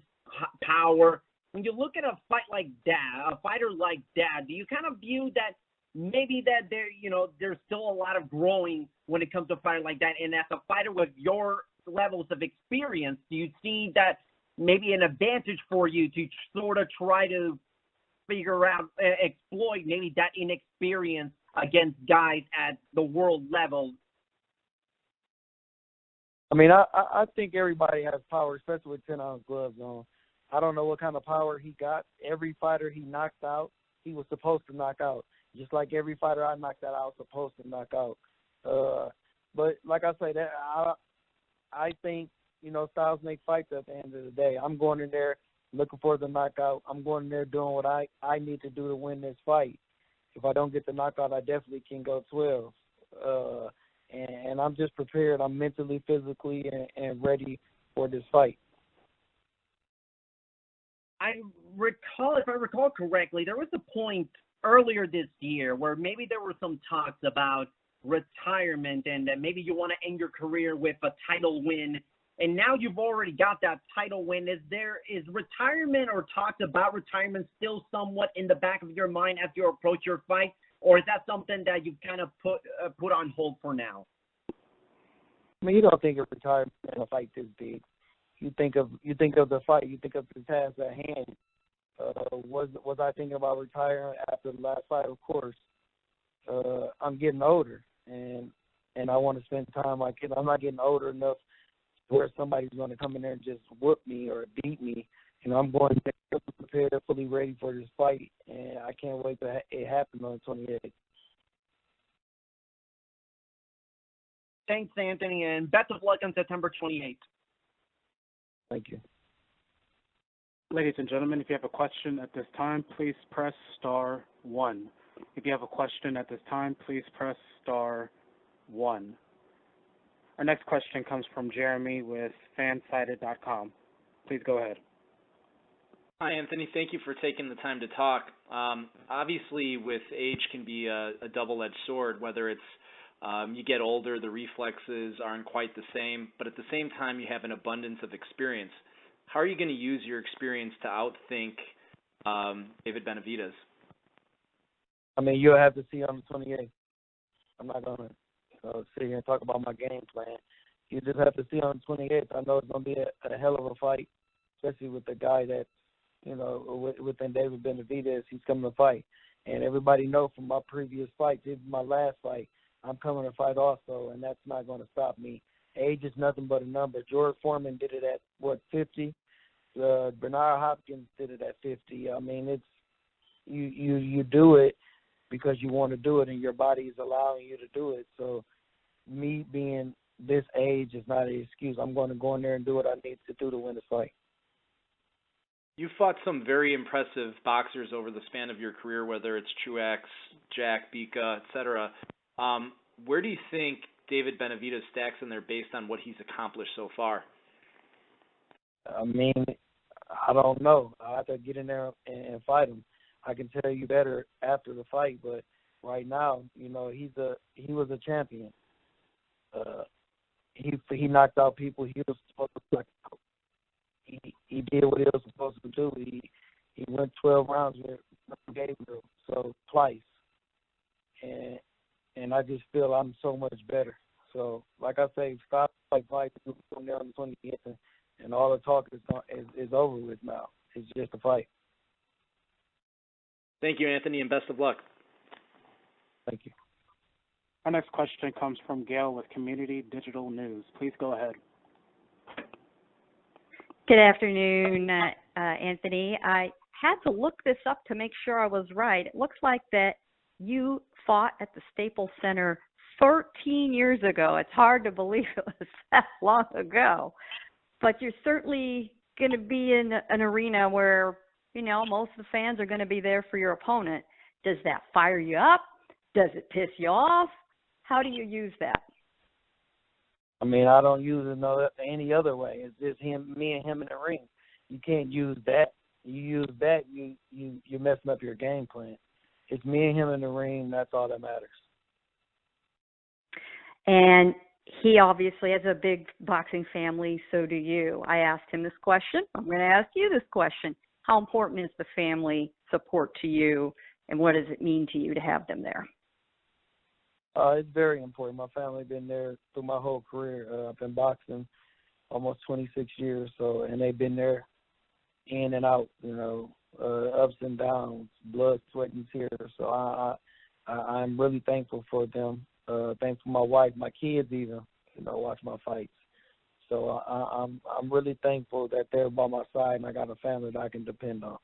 power, when you look at a fight like that, a fighter like that, do you kind of view that maybe that there's still a lot of growing when it comes to a fighter like that? And as a fighter with your levels of experience, do you see that maybe an advantage for you to sort of try to figure out, exploit maybe that inexperience against guys at the world level? I mean, I think everybody has power, especially with 10-ounce gloves on. I don't know what kind of power he got. Every fighter he knocked out, he was supposed to knock out. Just like every fighter I knocked out, I was supposed to knock out. But like I say, that I think, styles make fights at the end of the day. I'm going in there looking for the knockout. I'm going in there doing what I need to do to win this fight. If I don't get the knockout, I definitely can go 12. And I'm just prepared. I'm mentally, physically, and ready for this fight. If I recall correctly, there was a point earlier this year where maybe there were some talks about retirement and that maybe you want to end your career with a title win. And now you've already got that title win. Is retirement or talks about retirement still somewhat in the back of your mind as you approach your fight, or is that something that you've kind of put on hold for now? I mean, you don't think of retirement in a fight this big. You think of the fight. You think of the task at hand. Was I thinking about retiring after the last fight? Of course. I'm getting older, and I want to spend time like it. I'm not getting older enough where somebody's going to come in there and just whoop me or beat me. I'm going to be prepared, fully ready for this fight, and I can't wait to it happen on the 28th. Thanks, Anthony, and best of luck on September 28th. Thank you. Ladies and gentlemen, if you have a question at this time, please press star 1. If you have a question at this time, please press star 1. Our next question comes from Jeremy with fansided.com. Please go ahead. Hi, Anthony. Thank you for taking the time to talk. Obviously, with age can be a double-edged sword, whether it's you get older, the reflexes aren't quite the same, but at the same time, you have an abundance of experience. How are you going to use your experience to outthink David Benavidez? I mean, you'll have to see on the 28th. I'm not going to sit here and talk about my game plan. You just have to see on the 28th. I know it's going to be a hell of a fight, especially with the guy that, within David Benavidez, he's coming to fight. And everybody knows from my previous fights, even my last fight, I'm coming to fight also, and that's not going to stop me. Age is nothing but a number. George Foreman did it at, 50? Bernard Hopkins did it at 50. I mean, it's you do it because you want to do it, and your body is allowing you to do it. So me being this age is not an excuse. I'm going to go in there and do what I need to do to win the fight. You fought some very impressive boxers over the span of your career, whether it's Truex, Jack, Bika, etc. Where do you think David Benavidez stacks in there based on what he's accomplished so far? I mean, I don't know. I have to get in there and fight him. I can tell you better after the fight, but right now, he was a champion. He knocked out people he was supposed to knock out. He did what he was supposed to do. He went 12 rounds with Gabriel, so twice. And I just feel I'm so much better. So, like I say, stop fighting from there on the 28th, and all the talk is over with now. It's just a fight. Thank you, Anthony, and best of luck. Thank you. Our next question comes from Gail with Community Digital News. Please go ahead. Good afternoon, Anthony. I had to look this up to make sure I was right. It looks like that you fought at the Staples Center 13 years ago. It's hard to believe it was that long ago. But you're certainly going to be in an arena where you know, most of the fans are going to be there for your opponent. Does that fire you up? Does it piss you off? How do you use that? I mean, I don't use it any other way. It's just me and him in the ring. You can't use that. You use that, you're messing up your game plan. It's me and him in the ring. That's all that matters. And he obviously has a big boxing family, so do you. I asked him this question. I'm going to ask you this question. How important is the family support to you, and what does it mean to you to have them there? It's very important. My family been there through my whole career. I've been boxing almost 26 years, and they've been there in and out, you know, ups and downs, blood, sweat, and tears. So I'm really thankful for them. Thankful for my wife, my kids even, you know, watch my fights. So I'm really thankful that they're by my side and I got a family that I can depend on.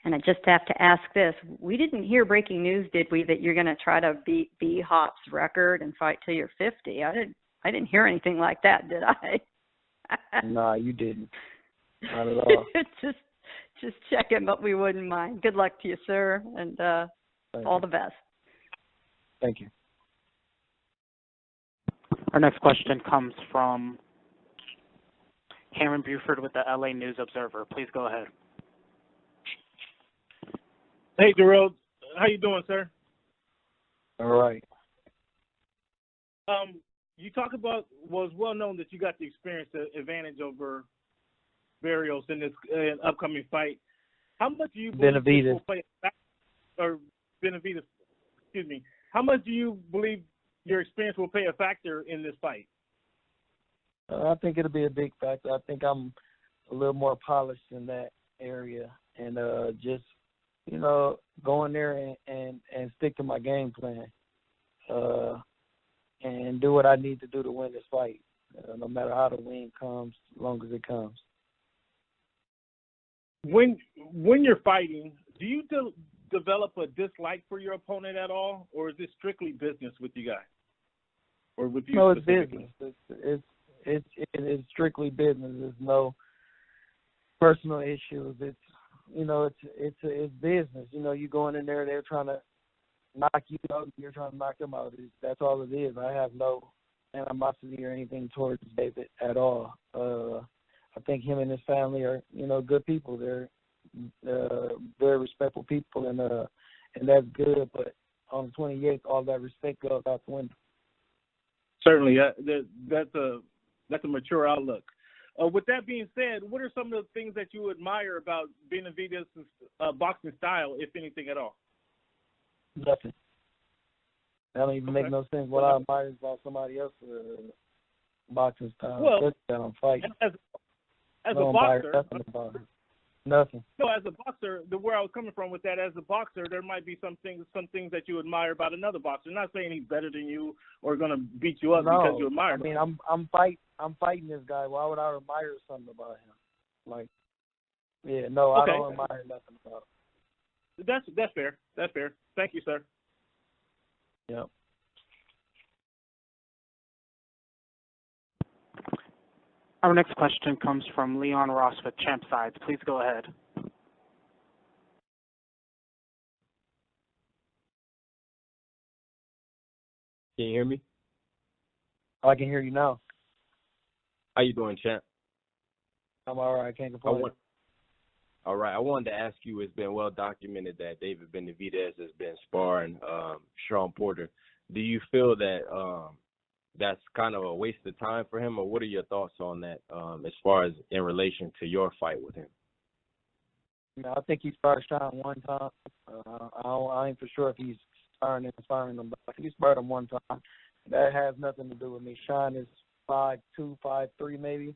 And I just have to ask this. We didn't hear breaking news, did we, that you're going to try to beat B-Hop's record and fight till you're 50? I didn't hear anything like that, did I? Nah, you didn't. Not at all. just checking, but we wouldn't mind. Good luck to you, sir, and all the best. Thank you. Our next question comes from Cameron Buford with the LA News Observer. Please go ahead. Hey, DIRRELL. How you doing, sir? All right. You talk about, well, it's well known that you got the experience advantage over BARRIOS in this upcoming fight. How much do you believe BENAVIDEZ will play a factor, or BENAVIDEZ, excuse me. How much do you believe your experience will play a factor in this fight? I think it'll be a big factor. I think I'm a little more polished in that area, and just, you know, go in there and stick to my game plan, and do what I need to do to win this fight, no matter how the win comes, as long as it comes. When you're fighting, do you develop a dislike for your opponent at all, or is it strictly business with you guys? Or with you? No, it's business. It's strictly business. There's no personal issues. It's, you know, it's business. You know, you going in there, they're trying to knock you out, you're trying to knock them out. That's all it is. I have no animosity or anything towards David at all. I think him and his family are, you know, good people. They're very respectful people, and that's good. But on the 28th, all that respect goes out the window. Certainly, that's a mature outlook. With that being said, what are some of the things that you admire about Benavidez's boxing style, if anything at all? Nothing. That don't even make no sense. What I admire is about somebody else's boxing style. Well, that I'm fighting. As a boxer, nothing. No, as a boxer, where I was coming from with that, as a boxer, there might be some things that you admire about another boxer. I'm not saying he's better than you or going to beat you up because you admire him. I mean, I'm fighting this guy. Why would I admire something about him? Like, yeah, no, I don't admire nothing about him. That's fair. That's fair. Thank you, sir. Yep. Our next question comes from Leon Ross with Champ Sides. Please go ahead. Can you hear me? I can hear you now. How you doing, Champ? I'm all right. I can't complain. All right. I wanted to ask you, it's been well documented that David Benavidez has been sparring Sean Porter. Do you feel that that's kind of a waste of time for him, or what are your thoughts on that as far as in relation to your fight with him? I think he sparred Sean one time. I ain't for sure if he's sparring him, but I think he sparred him one time. That has nothing to do with me. Sean is 5'2", 5'3", maybe.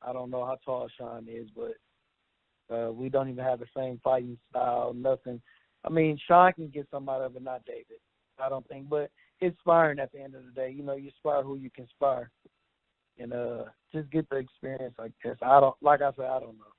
I don't know how tall Sean is, but we don't even have the same fighting style, nothing. I mean, Sean can get somebody out of it, not David. I don't think, but it's sparring at the end of the day. You know, you spar who you can spar, and just get the experience. I guess I don't know.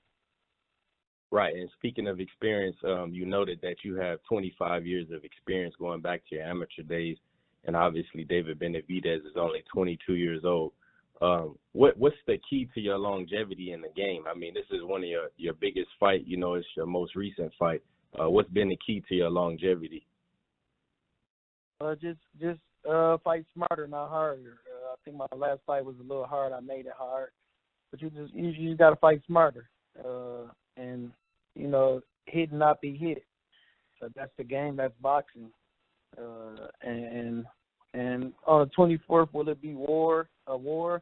Right, and speaking of experience, you noted that you have 25 years of experience going back to your amateur days, and obviously David Benavidez is only 22 years old. What's the key to your longevity in the game? I mean, this is one of your biggest fight. You know, it's your most recent fight. What's been the key to your longevity? Just fight smarter, not harder. I think my last fight was a little hard. I made it hard, but you just got to fight smarter, and you know, hit and not be hit. So that's the game. That's boxing. And on the 24th, will it be a war?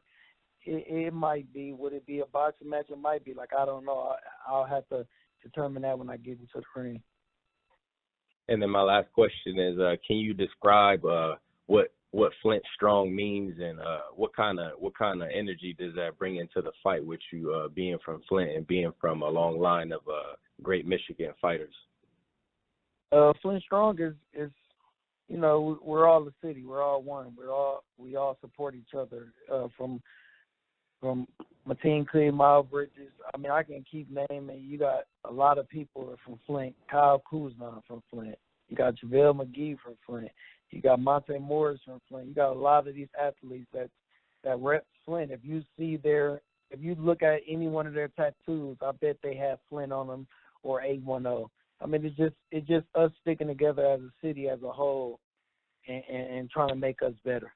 It might be. Would it be a boxing match? It might be. Like, I don't know. I'll have to determine that when I get into the ring. And then my last question is, can you describe what Flint Strong means, and what kind of energy does that bring into the fight with you, being from Flint and being from a long line of great Michigan fighters? Flint Strong is, you know, we're all the city. We're all one. We all support each other. From Mateen Clee, Miles Bridges. I mean, I can keep naming. You got a lot of people from Flint. Kyle Kuzma from Flint. You got JaVale McGee from Flint. You got Monte Morris from Flint. You got a lot of these athletes that rep Flint. If you look at any one of their tattoos, I bet they have Flint on them or 810. I mean, it's just us sticking together as a city as a whole and trying to make us better.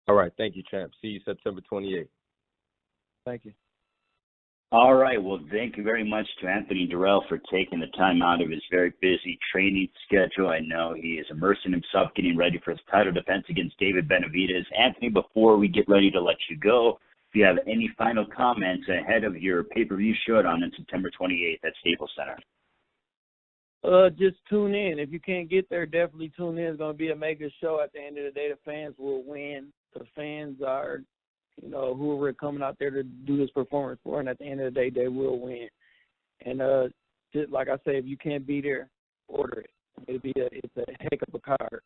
All right. Thank you, champ. See you September 28th. Thank you. All right. Well, thank you very much to Anthony Dirrell for taking the time out of his very busy training schedule. I know he is immersing himself, getting ready for his title defense against David Benavidez. Anthony, before we get ready to let you go, if you have any final comments ahead of your pay-per-view showdown on September 28th at Staples Center. Just tune in. If you can't get there, definitely tune in. It's going to be a mega show. At the end of the day, the fans will win. The fans are, you know, who we're coming out there to do this performance for, and at the end of the day, they will win. And just like I say, if you can't be there, order it. It's a heck of a card.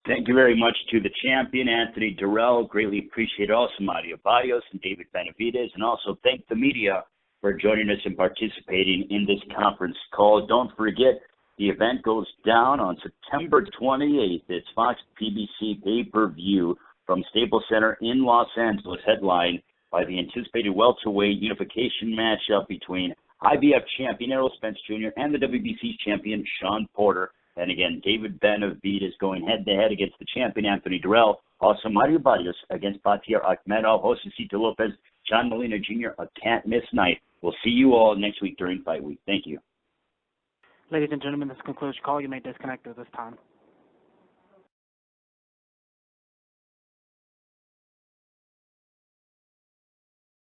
Thank you very much to the champion, Anthony Dirrell. Greatly appreciate also Mario Barrios and David Benavidez, and also thank the media for joining us and participating in this conference call. Don't forget, the event goes down on September 28th. It's Fox PBC pay-per-view from Staples Center in Los Angeles, headlined by the anticipated welterweight unification matchup between IBF champion Errol Spence Jr. and the WBC champion Shawn Porter. And again, David Benavidez going head-to-head against the champion Anthony Dirrell. Also, Mario Barrios against Batir Akhmedov, Josecito Lopez, John Molina Jr., a can't-miss night. We'll see you all next week during Fight Week. Thank you. Ladies and gentlemen, this concludes your call. You may disconnect at this time.